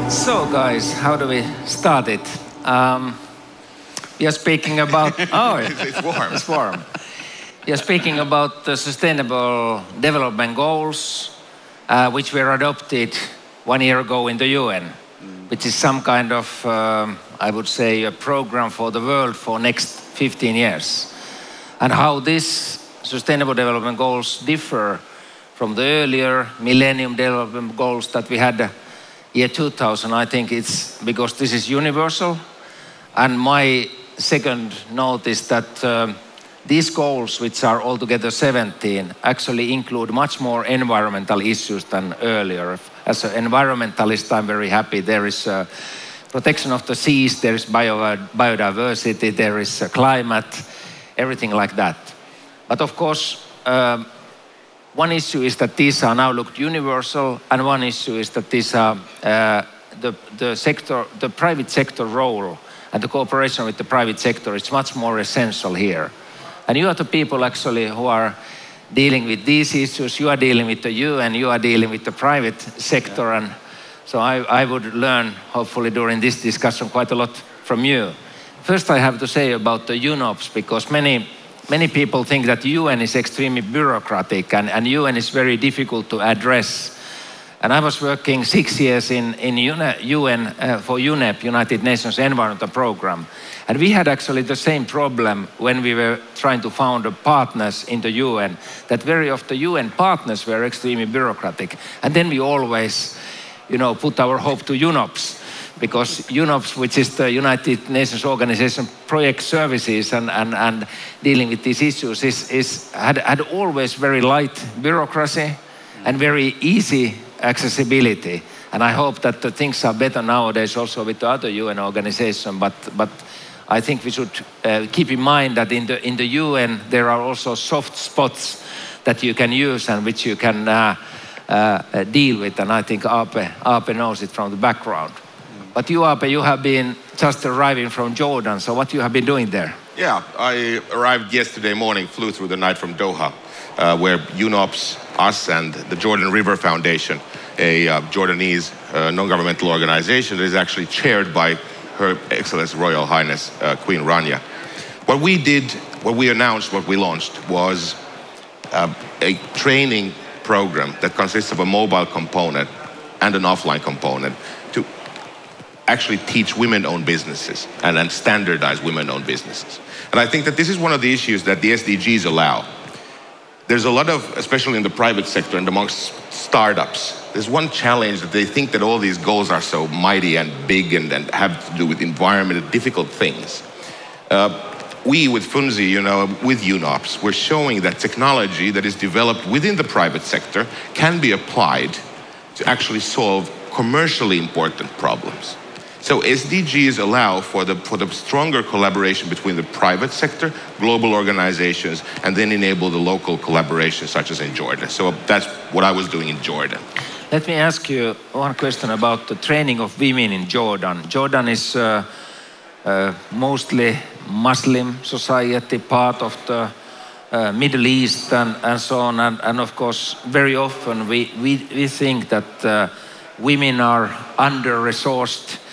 So guys, how do we start it? We are speaking about... Oh, It's warm. It's warm. We are speaking about the Sustainable Development Goals, which were adopted 1 year ago in the UN, which is some kind of, I would say, a program for the world for next 15 years. And how these Sustainable Development Goals differ from the earlier Millennium Development Goals that we had year 2000, I think it's because this is universal. And my second note is that these goals, which are altogether 17, actually include much more environmental issues than earlier. As an environmentalist, I'm very happy. There is protection of the seas, there is biodiversity, there is climate, everything like that. But of course, one issue is that these are now looked universal, and one issue is that these are the private sector role and the cooperation with the private sector is much more essential here. And you are the people actually who are dealing with these issues. You are dealing with the UN, you are dealing with the private sector, and so I would learn, hopefully during this discussion, quite a lot from you. First, I have to say about the UNOPS, because many people think that UN is extremely bureaucratic and UN is very difficult to address. And I was working 6 years in UN for UNEP, United Nations Environmental Program. And we had actually the same problem when we were trying to found partners in the UN, that very often UN partners were extremely bureaucratic. And then we always, put our hope to UNOPS, because UNOPS, which is the United Nations Organization Project Services and dealing with these issues, had always very light bureaucracy and very easy accessibility. And I hope that the things are better nowadays also with the other UN organization. But I think we should keep in mind that in the UN there are also soft spots that you can use and which you can deal with. And I think Aape knows it from the background. But you, Aape, you have been just arriving from Jordan, so what you have been doing there? Yeah, I arrived yesterday morning, flew through the night from Doha, where UNOPS, us and the Jordan River Foundation, a Jordanese non-governmental organization that is actually chaired by Her Excellency Royal Highness Queen Rania. What we announced, what we launched was a training program that consists of a mobile component and an offline component to actually teach women-owned businesses and standardize women-owned businesses. And I think that this is one of the issues that the SDGs allow. There's a lot of, especially in the private sector and amongst startups, there's one challenge that they think that all these goals are so mighty and big and have to do with environment and difficult things. We with Funzi, with UNOPS, we're showing that technology that is developed within the private sector can be applied to actually solve commercially important problems. So SDGs allow for the stronger collaboration between the private sector, global organizations, and then enable the local collaboration, such as in Jordan. So that's what I was doing in Jordan. Let me ask you one question about the training of women in Jordan. Jordan is mostly Muslim society, part of the Middle East and so on. And of course, very often we think that women are under-resourced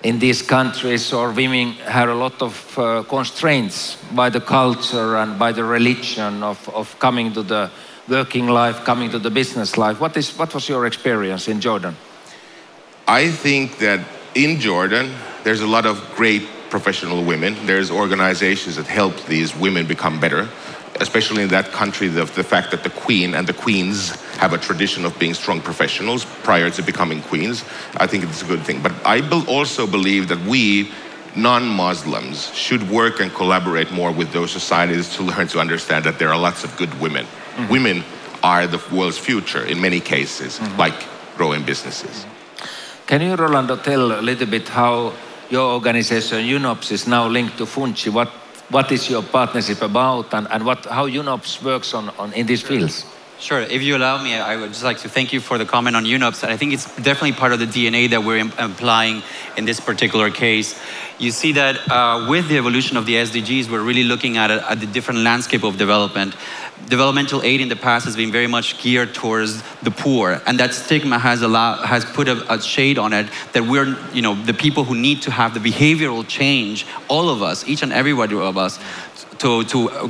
in these countries, or women have a lot of constraints by the culture and by the religion of coming to the working life, coming to the business life. What was your experience in Jordan? I think that in Jordan, there's a lot of great professional women. There's organizations that help these women become better, especially in that country, the fact that the queen and the queens have a tradition of being strong professionals prior to becoming queens. I think it's a good thing. But I also believe that we, non-Muslims, should work and collaborate more with those societies to learn to understand that there are lots of good women. Mm-hmm. Women are the world's future in many cases, like growing businesses. Can you, Rolando, tell a little bit how your organization, UNOPS, is now linked to Fuji? What is your partnership about, and how UNOPS works in these fields? Sure. If you allow me, I would just like to thank you for the comment on UNOPS. I think it's definitely part of the DNA that we're applying in this particular case. You see that with the evolution of the SDGs, we're really looking at the different landscape of development. Developmental aid in the past has been very much geared towards the poor, and that stigma has put a shade on it that we're, the people who need to have the behavioral change, all of us, each and every one of us, to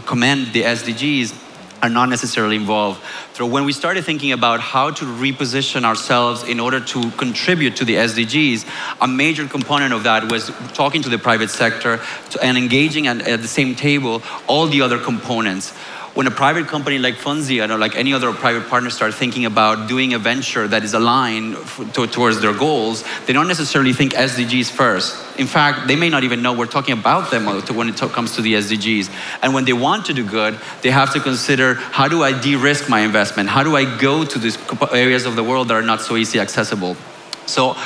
commend the SDGs, are not necessarily involved. So when we started thinking about how to reposition ourselves in order to contribute to the SDGs, a major component of that was talking to the private sector and engaging at the same table all the other components. When a private company like Funzi or like any other private partner start thinking about doing a venture that is aligned towards their goals, they don't necessarily think SDGs first. In fact, they may not even know we're talking about them when it comes to the SDGs. And when they want to do good, they have to consider, how do I de-risk my investment? How do I go to these areas of the world that are not so easily accessible? So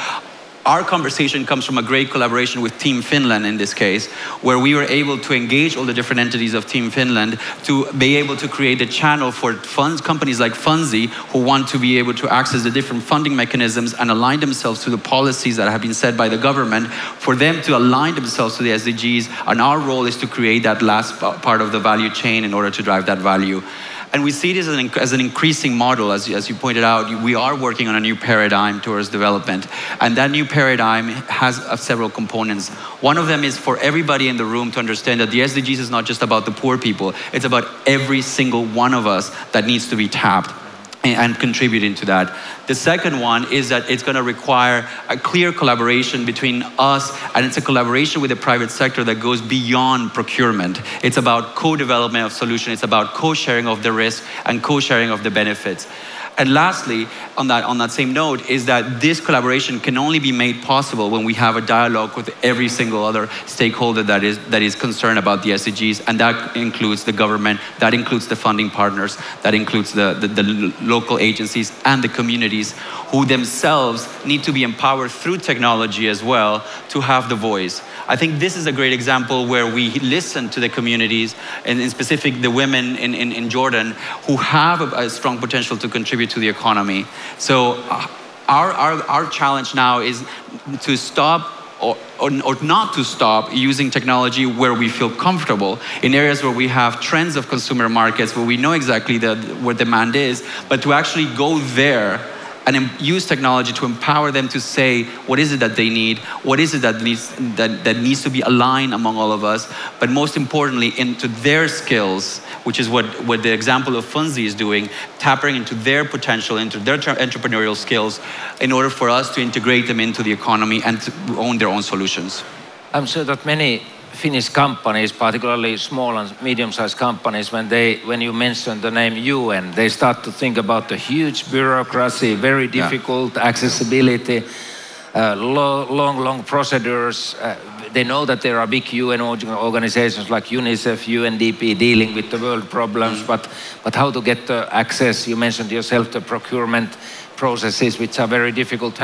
our conversation comes from a great collaboration with Team Finland in this case, where we were able to engage all the different entities of Team Finland to be able to create a channel for companies like Funzi who want to be able to access the different funding mechanisms and align themselves to the policies that have been set by the government, for them to align themselves to the SDGs. And our role is to create that last part of the value chain in order to drive that value. And we see this as an increasing model. As you pointed out, we are working on a new paradigm towards development. And that new paradigm has several components. One of them is for everybody in the room to understand that the SDGs is not just about the poor people. It's about every single one of us that needs to be tapped and contributing to that. The second one is that it's going to require a clear collaboration between us, and it's a collaboration with the private sector that goes beyond procurement. It's about co-development of solutions. It's about co-sharing of the risk and co-sharing of the benefits. And lastly, on that same note, is that this collaboration can only be made possible when we have a dialogue with every single other stakeholder that is concerned about the SDGs, and that includes the government, that includes the funding partners, that includes the local agencies and the communities who themselves need to be empowered through technology as well to have the voice. I think this is a great example where we listen to the communities, and in specific the women in Jordan who have a strong potential to contribute to the economy. So our challenge now is to stop or not to stop using technology where we feel comfortable, in areas where we have trends of consumer markets, where we know exactly what demand is, but to actually go there and use technology to empower them to say, what is it that they need? What is it that needs to be aligned among all of us? But most importantly, into their skills, which is what the example of Funzi is doing, tapping into their potential, into their entrepreneurial skills, in order for us to integrate them into the economy and to own their own solutions. I'm sure that many Finnish companies, particularly small and medium-sized companies, when you mention the name UN, they start to think about the huge bureaucracy, very difficult accessibility, long procedures. They know that there are big UN organizations like UNICEF, UNDP dealing with the world problems, but how to get the access? You mentioned yourself the procurement processes, which are very difficult.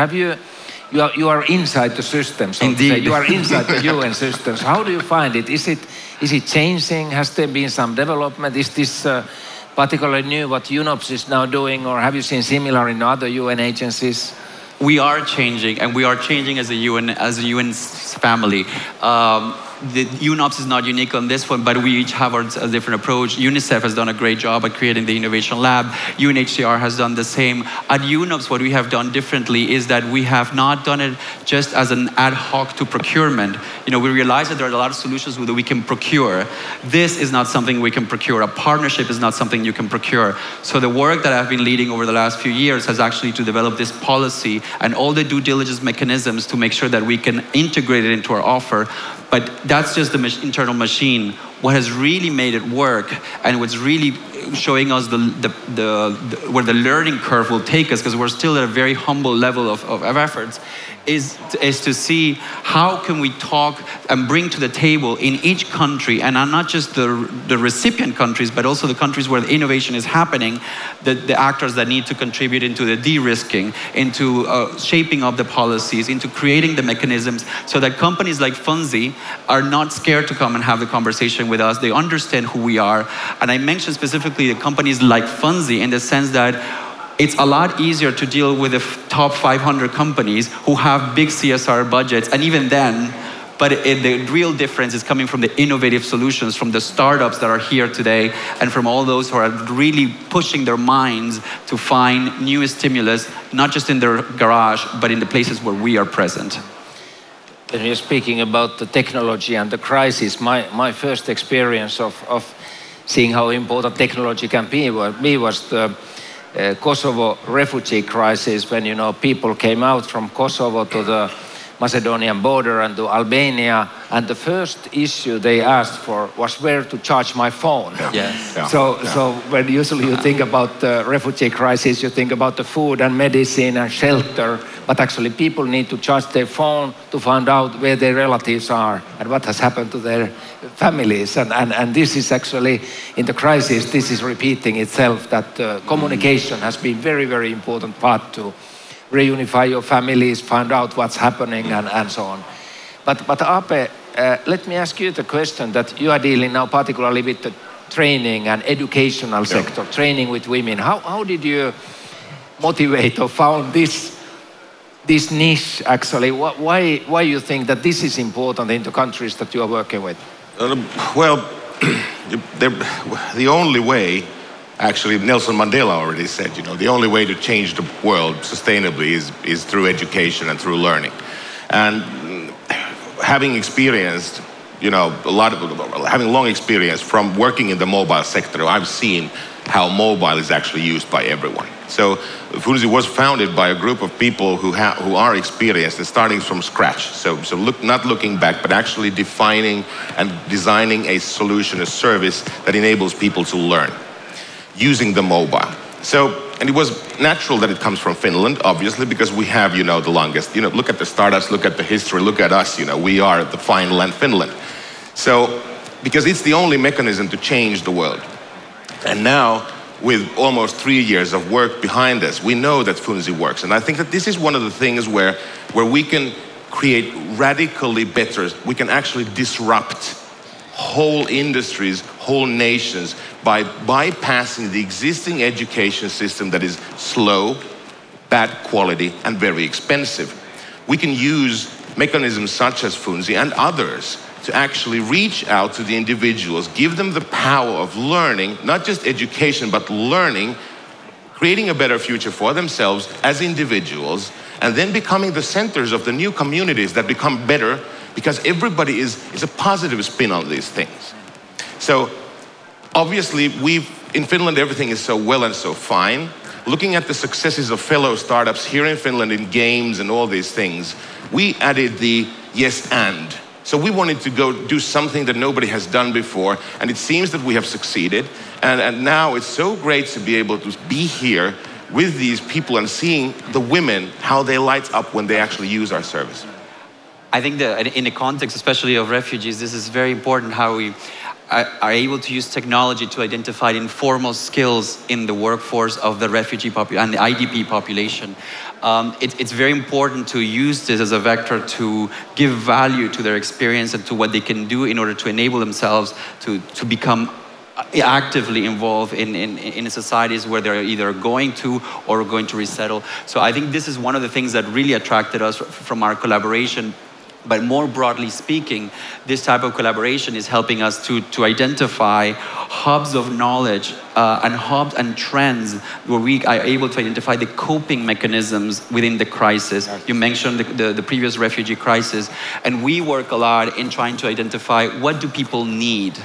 You are inside the system, so to say. You are inside the UN systems. How do you find it? Is it changing? Has there been some development? Is this particularly new what UNOPS is now doing, or have you seen similar in other UN agencies? We are changing, and we are changing as a UN family. The UNOPS is not unique on this one, but we each have a different approach. UNICEF has done a great job at creating the Innovation Lab. UNHCR has done the same. At UNOPS, what we have done differently is that we have not done it just as an ad hoc to procurement. We realize that there are a lot of solutions that we can procure. This is not something we can procure. A partnership is not something you can procure. So the work that I've been leading over the last few years has actually to develop this policy and all the due diligence mechanisms to make sure that we can integrate it into our offer. But that's just the internal machine. What has really made it work, and what's really showing us where the learning curve will take us, because we're still at a very humble level of efforts, is to see how can we talk and bring to the table in each country, and not just the recipient countries, but also the countries where the innovation is happening, the actors that need to contribute into the de-risking, into shaping up the policies, into creating the mechanisms, so that companies like Funzi are not scared to come and have the conversation with us, they understand who we are. And I mentioned specifically the companies like Funzi in the sense that it's a lot easier to deal with the top 500 companies who have big CSR budgets, and even then, but the real difference is coming from the innovative solutions, from the startups that are here today, and from all those who are really pushing their minds to find new stimulus, not just in their garage, but in the places where we are present. When you're speaking about the technology and the crisis, my first experience of seeing how important technology can be was the Kosovo refugee crisis, when people came out from Kosovo to the Macedonian border and to Albania, and the first issue they asked for was where to charge my phone. Yes. Yeah. So when usually you think about the refugee crisis, you think about the food and medicine and shelter, but actually people need to charge their phone to find out where their relatives are and what has happened to their families. And this is actually, in the crisis, this is repeating itself, that communication has been very, very important part to reunify your families, find out what's happening, and so on. But Aape, let me ask you the question that you are dealing now particularly with the training and educational sector, training with women. How did you motivate or found this niche actually? Why you think that this is important in the countries that you are working with? Well, the only way, actually, Nelson Mandela already said, the only way to change the world sustainably is through education and through learning. And having experienced, having long experience from working in the mobile sector, I've seen how mobile is actually used by everyone. So Funzi was founded by a group of people who are experienced and starting from scratch. So not looking back, but actually defining and designing a solution, a service that enables people to learn using the mobile. And it was natural that it comes from Finland, obviously, because we have, the longest. Look at the startups, look at the history, look at us, we are the fine land Finland. So, because it's the only mechanism to change the world. And now, with almost 3 years of work behind us, we know that Funzi works. And I think that this is one of the things where we can create radically better, we can actually disrupt whole industries, whole nations, by bypassing the existing education system that is slow, bad quality, and very expensive. We can use mechanisms such as Funzi and others to actually reach out to the individuals, give them the power of learning, not just education, but learning, creating a better future for themselves as individuals, and then becoming the centers of the new communities that become better, because everybody is a positive spin on these things. So obviously in Finland, everything is so well and so fine. Looking at the successes of fellow startups here in Finland in games and all these things, we added the yes and. So we wanted to go do something that nobody has done before, and it seems that we have succeeded. And now it's so great to be able to be here with these people and seeing the women, how they light up when they actually use our service. I think that in the context, especially of refugees, this is very important how we are able to use technology to identify informal skills in the workforce of the refugee and the IDP population. It's very important to use this as a vector to give value to their experience and to what they can do in order to enable themselves to become actively involved in societies where they're either going to or going to resettle. So I think this is one of the things that really attracted us from our collaboration. But more broadly speaking, this type of collaboration is helping us to identify hubs of knowledge and hubs and trends where we are able to identify the coping mechanisms within the crisis. You mentioned the previous refugee crisis, and we work a lot in trying to identify what do people need.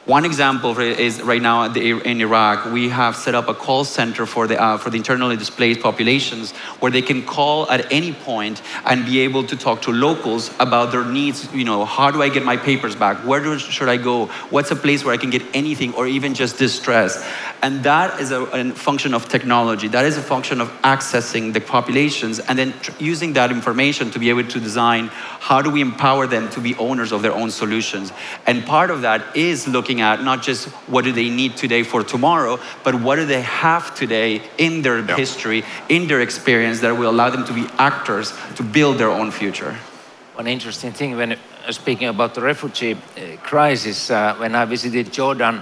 One example is right now in Iraq, we have set up a call center for the internally displaced populations where they can call at any point and be able to talk to locals about their needs. How do I get my papers back? Where should I go? What's a place where I can get anything or even just distress? And that is a function of technology. That is a function of accessing the populations and then using that information to be able to design how do we empower them to be owners of their own solutions. And part of that is looking at not just what do they need today for tomorrow, but what do they have today in their history, in their experience that will allow them to be actors to build their own future. One interesting thing, when speaking about the refugee crisis, when I visited Jordan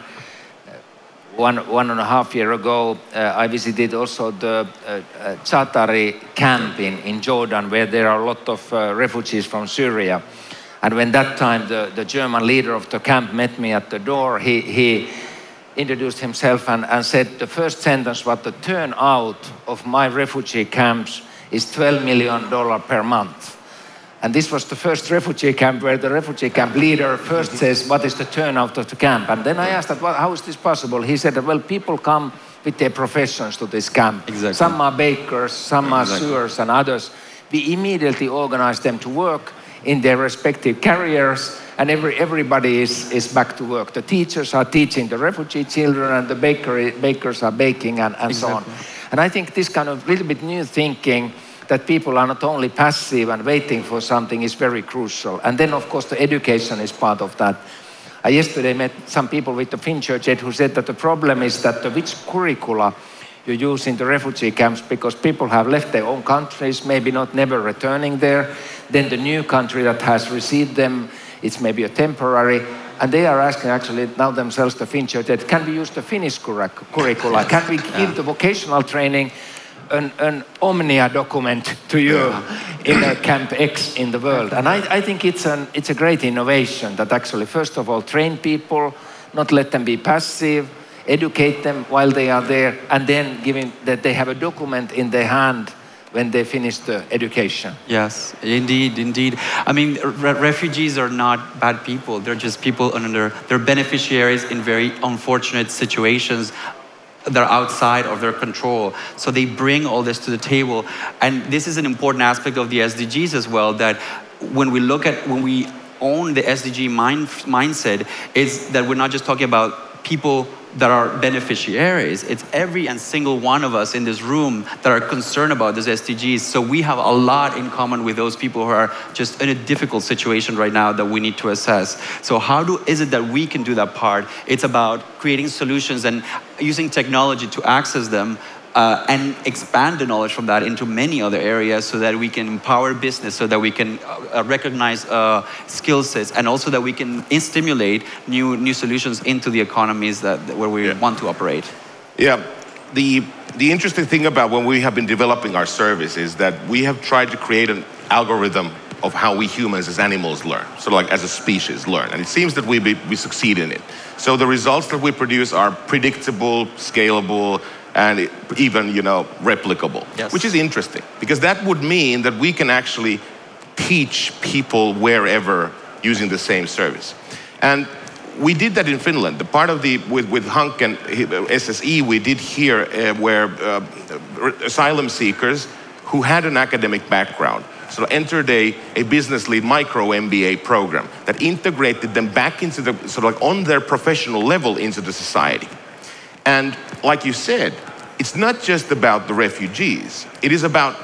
1.5 years ago, I visited also the Zatari camp in Jordan, where there are a lot of refugees from Syria. And when that time the German leader of the camp met me at the door, he introduced himself and said the first sentence was, the turnout of my refugee camps is $12 million per month. And this was the first refugee camp where the refugee camp leader first says, what is the turnout of the camp? And then I asked, well, how is this possible? He said, well, people come with their professions to this camp. Exactly. Some are bakers, some are sewers, and others. We immediately organize them to work in their respective careers, and everybody is back to work. The teachers are teaching the refugee children, and the bakers are baking, and so on. And I think this kind of little bit new thinking, that people are not only passive and waiting for something, is very crucial. And then, of course, the education is part of that. I yesterday met some people with the Finnish Church who said that the problem is that which curricula you use in the refugee camps, because people have left their own countries, maybe not never returning there. Then the new country that has received them, it's maybe a temporary. And they are asking actually now themselves, the Finnish Church, can we use the Finnish curricula? Can we give the vocational training an Omnia document to you in a Camp X in the world? And I think it's a great innovation that actually, first of all, train people, not let them be passive, educate them while they are there, and then giving that they have a document in their hand when they finish the education. Yes, indeed, indeed. I mean, refugees are not bad people. They're just people they're beneficiaries in very unfortunate situations. They're outside of their control. So they bring all this to the table. And this is an important aspect of the SDGs as well, that when we own the SDG mindset, is that we're not just talking about people that are beneficiaries. It's every and single one of us in this room that are concerned about these SDGs. So we have a lot in common with those people who are just in a difficult situation right now that we need to assess. So how is it that we can do that part? It's about creating solutions and using technology to access them, and expand the knowledge from that into many other areas, so that we can empower business, so that we can recognize skill sets, and also that we can stimulate new solutions into the economies where we want to operate. Yeah, the interesting thing about when we have been developing our service is that we have tried to create an algorithm of how we humans as animals learn, sort of like as a species learn. And it seems that we succeed in it. So the results that we produce are predictable, scalable, and even, replicable, yes. Which is interesting, because that would mean that we can actually teach people wherever using the same service. And we did that in Finland. The part of with Hank and SSE we did here, where asylum seekers who had an academic background entered a business lead micro MBA program that integrated them back into the on their professional level into the society. And like you said, it's not just about the refugees. It is about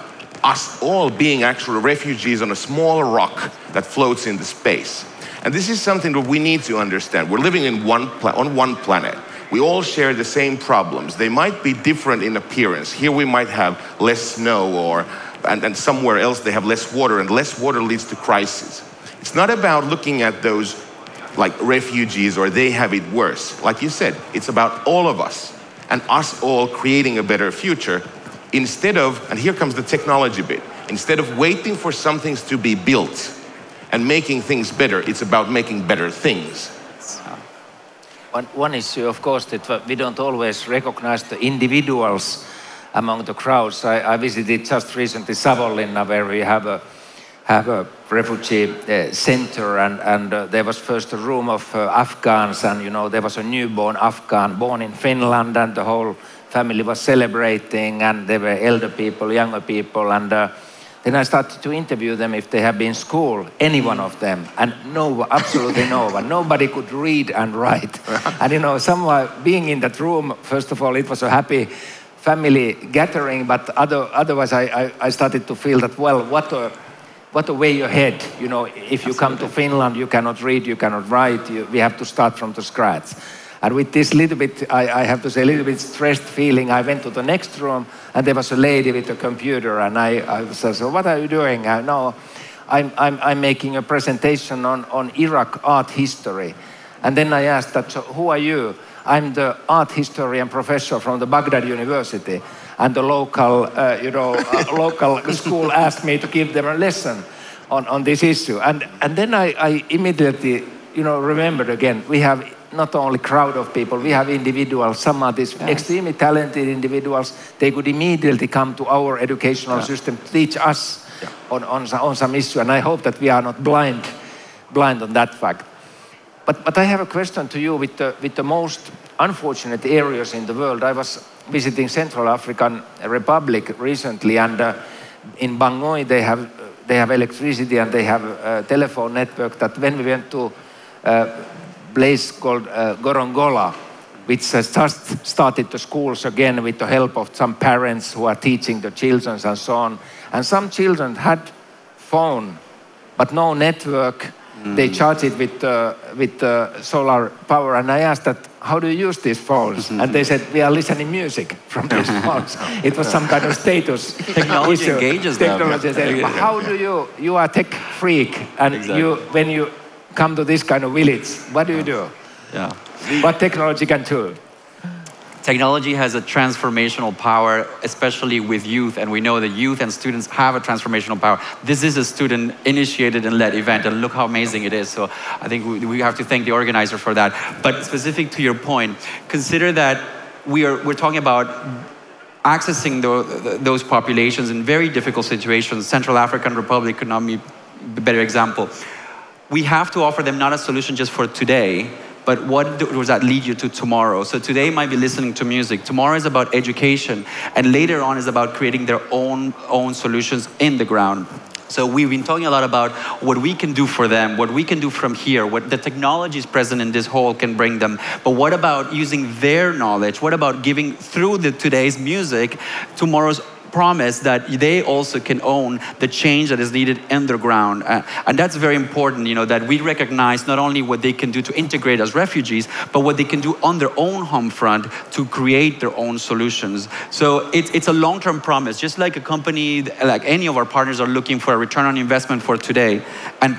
us all being actual refugees on a small rock that floats into space. And this is something that we need to understand. We're living on one planet. We all share the same problems. They might be different in appearance. Here we might have less snow, and somewhere else they have less water, and less water leads to crisis. It's not about looking at those like refugees or they have it worse. Like you said, it's about all of us and us all creating a better future, instead of, and here comes the technology bit, instead of waiting for some things to be built and making things better, it's about making better things. One issue, of course, that we don't always recognize the individuals among the crowds. I visited just recently Savonlinna, where we have a refugee center, and there was first a room of Afghans, and there was a newborn Afghan born in Finland, and the whole family was celebrating, and there were elder people, younger people, and then I started to interview them if they have been in school, any one of them, and no, absolutely no one. Nobody could read and write. And someone being in that room, first of all, it was a happy family gathering, but otherwise I started to feel that, well, what a way ahead. If you come to Finland, you cannot read, you cannot write, we have to start from the scratch. And with this little bit, I have to say, a little bit stressed feeling, I went to the next room, and there was a lady with a computer, and I said, so what are you doing? No, I'm making a presentation on Iraq art history. And then I asked that, so who are you? I'm the art historian professor from the Baghdad University. And the local, local school asked me to give them a lesson on this issue. And then I immediately, remembered again, we have not only crowd of people, we have individuals. Some are these extremely talented individuals. They could immediately come to our educational system to teach us on some issue. And I hope that we are not blind on that fact. But I have a question to you with the most unfortunate areas in the world. I was visiting Central African Republic recently, and in Bangui they have electricity and they have a telephone network. That when we went to place called Gorongola, which has just started the schools again with the help of some parents who are teaching the children and so on. And some children had phone, but no network. They charge it with solar power. And I asked that, how do you use these phones? And they said, we are listening music from these phones. It was some kind of status. Technology issue. Engages them. How do you are a tech freak, and when you come to this kind of village, what do you do? Yeah. What technology can do? Technology has a transformational power, especially with youth, and we know that youth and students have a transformational power. This is a student-initiated and led event, and look how amazing it is. So I think we have to thank the organizer for that. But specific to your point, consider that we're talking about accessing those populations in very difficult situations. Central African Republic could not be a better example. We have to offer them not a solution just for today, but what does that lead you to tomorrow? So today might be listening to music. Tomorrow is about education. And later on is about creating their own solutions in the ground. So we've been talking a lot about what we can do for them, what we can do from here, what the technologies present in this hall can bring them. But what about using their knowledge? What about giving through today's music tomorrow's promise that they also can own the change that is needed underground. And that's very important, that we recognize not only what they can do to integrate as refugees, but what they can do on their own home front to create their own solutions. So it's a long-term promise, just like a company, like any of our partners are looking for a return on investment for today, and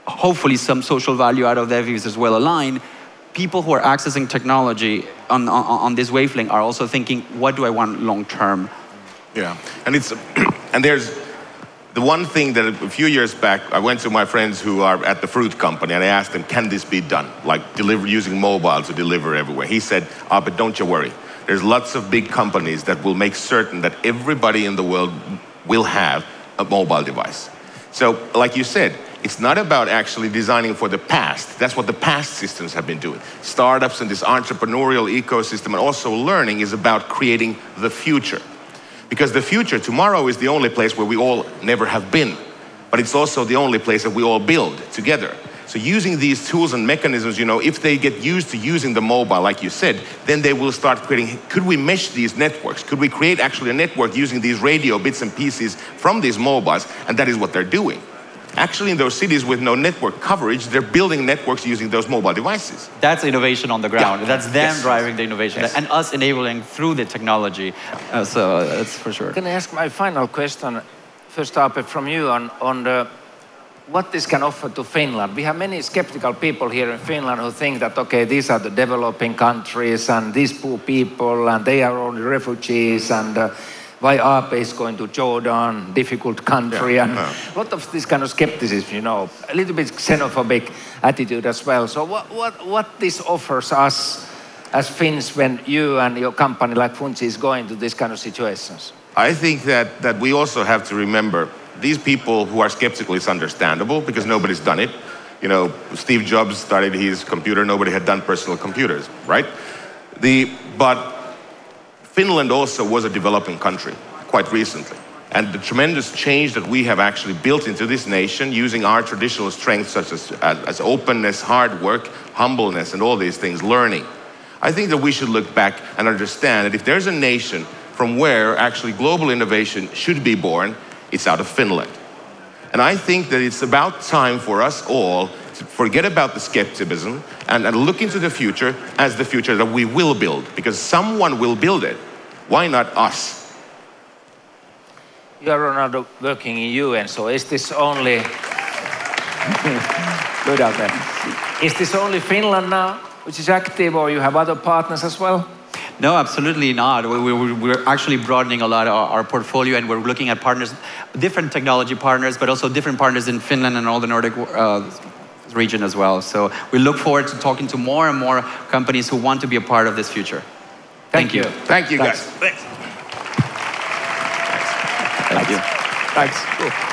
hopefully some social value out of that is as well aligned. People who are accessing technology on this wavelength are also thinking, what do I want long-term? Yeah, and there's the one thing that a few years back, I went to my friends who are at the fruit company and I asked them, can this be done? Like using mobile to deliver everywhere. He said, but don't you worry. There's lots of big companies that will make certain that everybody in the world will have a mobile device. So like you said, it's not about actually designing for the past. That's what the past systems have been doing. Startups and this entrepreneurial ecosystem and also learning is about creating the future. Because the future, tomorrow, is the only place where we all never have been. But it's also the only place that we all build together. So using these tools and mechanisms, if they get used to using the mobile, like you said, then they will start creating, could we mesh these networks? Could we create actually a network using these radio bits and pieces from these mobiles? And that is what they're doing. Actually, in those cities with no network coverage, they're building networks using those mobile devices. That's innovation on the ground. Yeah. That's them driving the innovation, yes. And us enabling through the technology. So that's for sure. Can I ask my final question, first Aape, from you on what this can offer to Finland? We have many skeptical people here in Finland who think that, okay, these are the developing countries and these poor people and they are all refugees and why Aape is going to Jordan, difficult country, and a lot of this kind of skepticism, a little bit xenophobic attitude as well. So what this offers us as Finns when you and your company like Funzi is going to these kind of situations? I think that we also have to remember these people who are skeptical is understandable because nobody's done it. Steve Jobs started his computer, nobody had done personal computers, right? But Finland also was a developing country quite recently. And the tremendous change that we have actually built into this nation using our traditional strengths such as openness, hard work, humbleness, and all these things, learning. I think that we should look back and understand that if there's a nation from where actually global innovation should be born, it's out of Finland. And I think that it's about time for us all to forget about the skepticism and look into the future as the future that we will build, because someone will build it. Why not us? You are, Ronaldo, working in UN, so is this only... Good out there. Is this only Finland now, which is active, or you have other partners as well? No, absolutely not. We're actually broadening a lot of our portfolio, and we're looking at partners, different technology partners, but also different partners in Finland and all the Nordic region as well. So we look forward to talking to more and more companies who want to be a part of this future. Thank you. Thank you, guys. Thanks. Thanks. Thank you. Thanks. Cool.